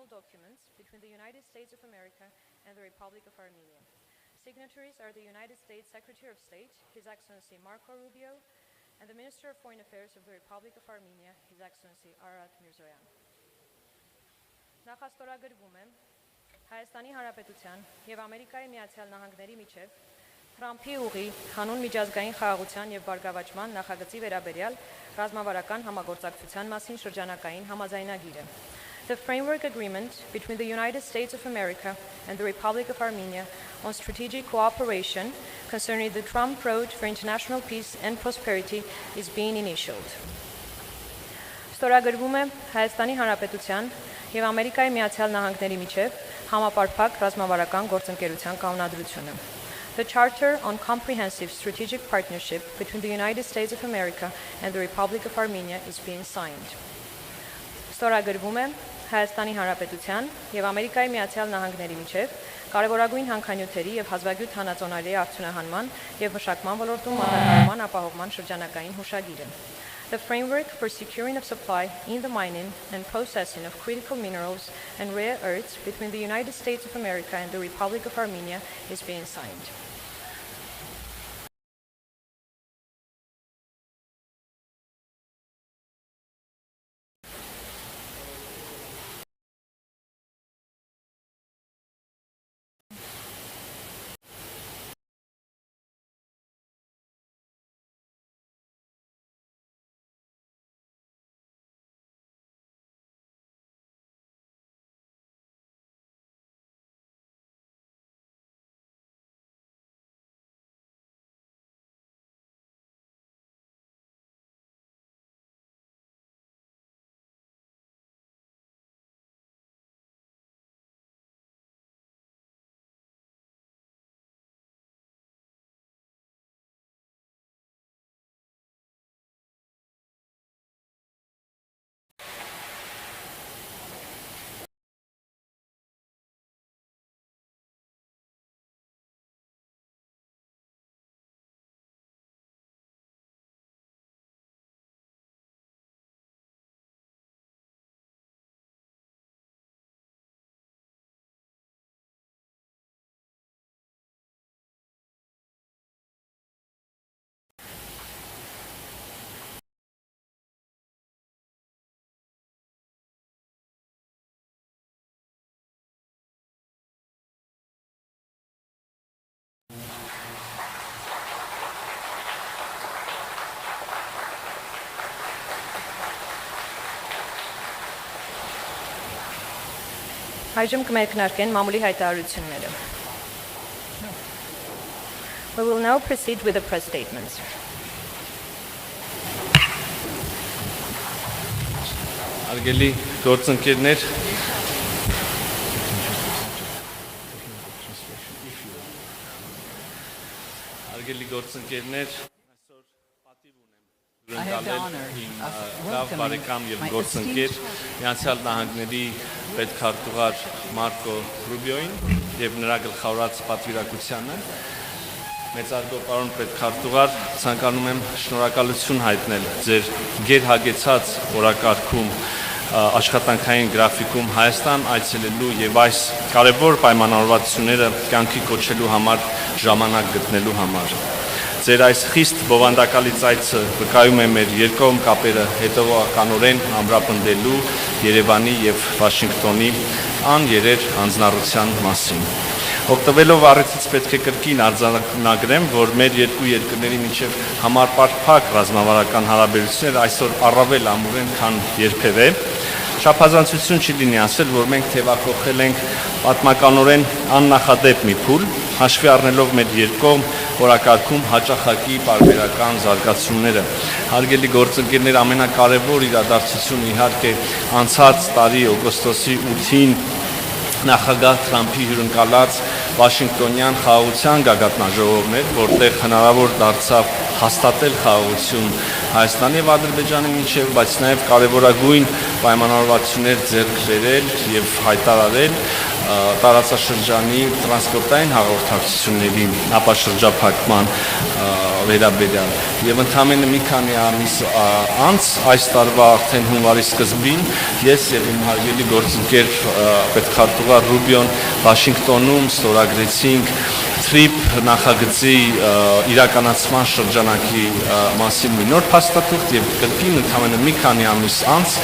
international documents between the United States of America and the Republic of Armenia. Signatories are the United States Secretary of State, His Excellency Marco Rubio, and the Minister of Foreign Affairs of the Republic of Armenia, His Excellency Arat Mirzoyan. Նախաստորագրվում է Հայաստանի Հանրապետության և Ամերիկայի Միացյալ Նահանգների միջև Թրամփի ուղի հանուն միջազգային խաղաղության և բարգավաճման նախագծի վերաբերյալ ռազմավարական համագործակցության մասին շրջանակային համաձայնագիրը. The framework agreement between the United States of America and the Republic of Armenia on strategic cooperation concerning the Trump Road for International Peace and Prosperity is being initialed. Ստորագրվում է Հայաստանի Հանրապետության և Ամերիկայի Միացյալ Նահանգների միջև համապարփակ ռազմավարական գործընկերության կանոնադրությունը. The Charter on Comprehensive Strategic Partnership between the United States of America and the Republic of Armenia is being signed. Ստորագրվում է Հայաստանի Հանրապետության և Ամերիկայի Միացյալ Նահանգների միջև կարևորագույն հանքանյութերի և հազվագյուտ հանածոնարի արդյունահանման և մշակման ոլորտում մատակարարման ապահովման շրջանակային հուշագիրը. The framework for securing of supply in the mining and processing of critical minerals and rare earths between the United States of America and the Republic of Armenia is being signed. Այժմ կմեկնարկեն մամուլի հայտարարությունները. We will now proceed with the press statements. Արգելի գործընկերներ, այսօր պատիվ ունեմ հյուրընկալել իմ լավ բարեկամ և գործընկեր Միացյալ Նահանգների պետքարտուղար Մարկո Ռուբիոին և նրա գլխավորած պատվիրակությանը. Մեծարգո պարոն պետքարտուղար, ցանկանում եմ շնորհակալություն հայտնել ձեր գերհագեցած օրակարգում աշխատանքային գրաֆիկում Հայաստան այցելելու և այս կարևոր պայմանավորվածությունները կյանքի կոչելու համար ժամանակ գտնելու համար։ Ձեր այս խիստ բովանդակալից այցը վկայում է մեր երկկողմ կապերը հետևողականորեն ամրապնդելու Երևանի և Վաշինգտոնի աներեր հանձնառության մասին։ Օգտվելով առիթից պետք է կրկին արձանագրեմ, որ մեր երկու երկրների միջև համապարփակ ռազմավարական հարաբերությունները այսօր առավել ամուր են, քան երբևէ։ Շաբաթացություն չի լինի ասել, որ մենք թևակողել ենք պատմականորեն աննախադեպ մի փուլ, հաշվի առնելով մեր երկկողմ օրակարգում հաճախակի պարբերական զարգացումները։ Հարգելի գործընկերներ, ամենակարևոր իրադարձությունը իհարկե անցած տարի օգոստոսի 8-ին նախագահ Թրամփի հյուրընկալած Վաշինգտոնյան խաղաղության գագաթնաժողովն էր, որտեղ հնարավոր դարձավ հաստատել խաղաղություն Հայաստանի և Ադրբեջանի միջև, բայց նաև կարևորագույն պայմանավորվածություններ ձեռք բերել և հայտարարել տարածաշրջանի տրանսպորտային հաղորդակցությունների ապաշրջափակման վերաբերյալ եւ ընդամենը մի քանի ամիս անց այս տարվա արդեն հունվարի սկզբին ես եւ իմ հարգելի գործընկեր պետքարտուղար Ռուբիոն Վաշինգտոնում ստորագրեցինք TRIP նախագծի իրականացման շրջանակի մասին մի նոր փաստաթուղթ եւ կրկին ընդամենը մի քանի ամիս անց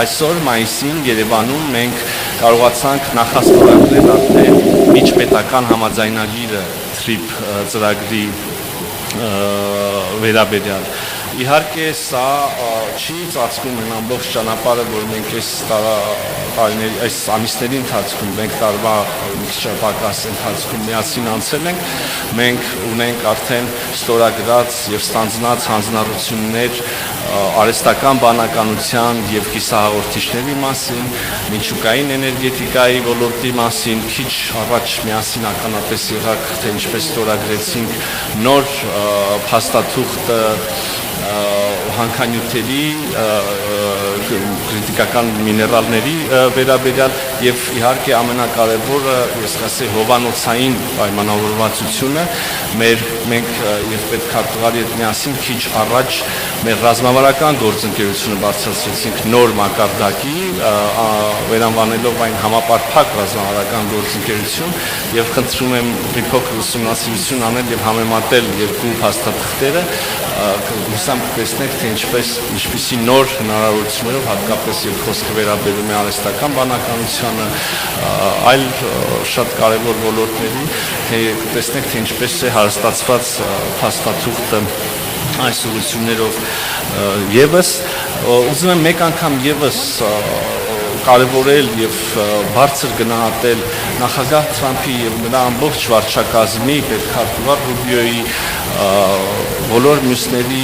այսօր մայիսին Երևանում մենք կարողացանք նախաստորագրել արդեն միջպետական համաձայնագիրը TRIP ծրագրի վերաբերյալ իհարկե սա չի ծածկում այն ամբողջ ճանապարհը, որ մենք այս ամիսների ընթացքում մենք տարվա մի քիչ պակաս ընթացքում միասին անցել ենք, մենք ունենք արդեն ստորագրած եւ ստանձնած հանձնառություններ արհեստական բանականության եւ կիսահաղորդիչների մասին, միջուկային էներգետիկայի ոլորտի մասին, քիչ առաջ միասին ականատես եղանք, թե ինչպես ստորագրեցինք նոր փաստաթուղթը հանքանյութերի կրիտիկական միներալների վերաբերյալ եւ իհարկե ամենակարևորը ես կասեի հովանոցային պայմանավորվածությունը մենք եւ պետքարտուղարի հետ միասին քիչ առաջ մեր ռազմավարական գործընկերությունը բարձրացրեցինք նոր մակարդակի վերանվանելով այն համապարփակ ռազմավարական գործընկերություն եւ խնդրում եմ մի փոքր ուսումնասիրություն անել եւ համեմատել երկու փաստաթղթերը հուսամ կտեսնեք թե ինչպիսի նոր հնարավորություններով հատկապես երբ խոսքը վերաբերում է արհեստական բանականությանը այլ շատ կարևոր ոլորտների թե կտեսնեք թե ինչպես է հարստացված փաստաթուղթը այս ուղղություններով եւս ուզում եմ մեկ անգամ եւս կարևորել եւ բարձր գնահատել նախագահ Թրամփի եւ նրա ամբողջ վարչակազմի պետքարտուղար Ռուբիոյի բոլոր մյուսների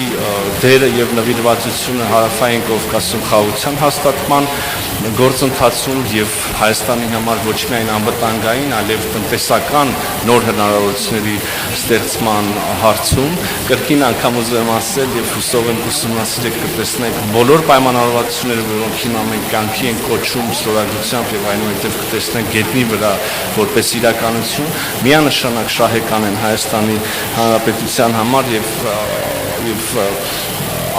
դերը եւ նվիրվածությունը հարավային Կովկասում խաղաղության հաստատման գործընթացում եւ Հայաստանի համար ոչ միայն անվտանգային, այլև տնտեսական նոր հնարավորությունների ստեղծման հարցում կրկին անգամ ուզում եմ ասել եւ հուսով եմ ուսումնասիրեք կտեսնեք բոլոր պայմանավորվածությունները, որոնք հիմա մենք կյանքի ենք կոչում ստորագրությամբ եւ այնուհետեւ կտեսնենք գետնի վրա որպես իրականություն, միանշանակ շահեկան են Հայաստանի Հանրապետության համար եւ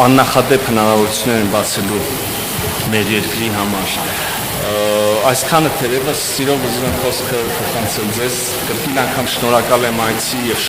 աննախադեպ հնարավորություններ են բացելու մեր երկրի համար այսքանը թերևս սիրով ուզում եմ խոսքը փոխանցել ձեզ կրկին անգամ շնորհակալ եմ այցի եւ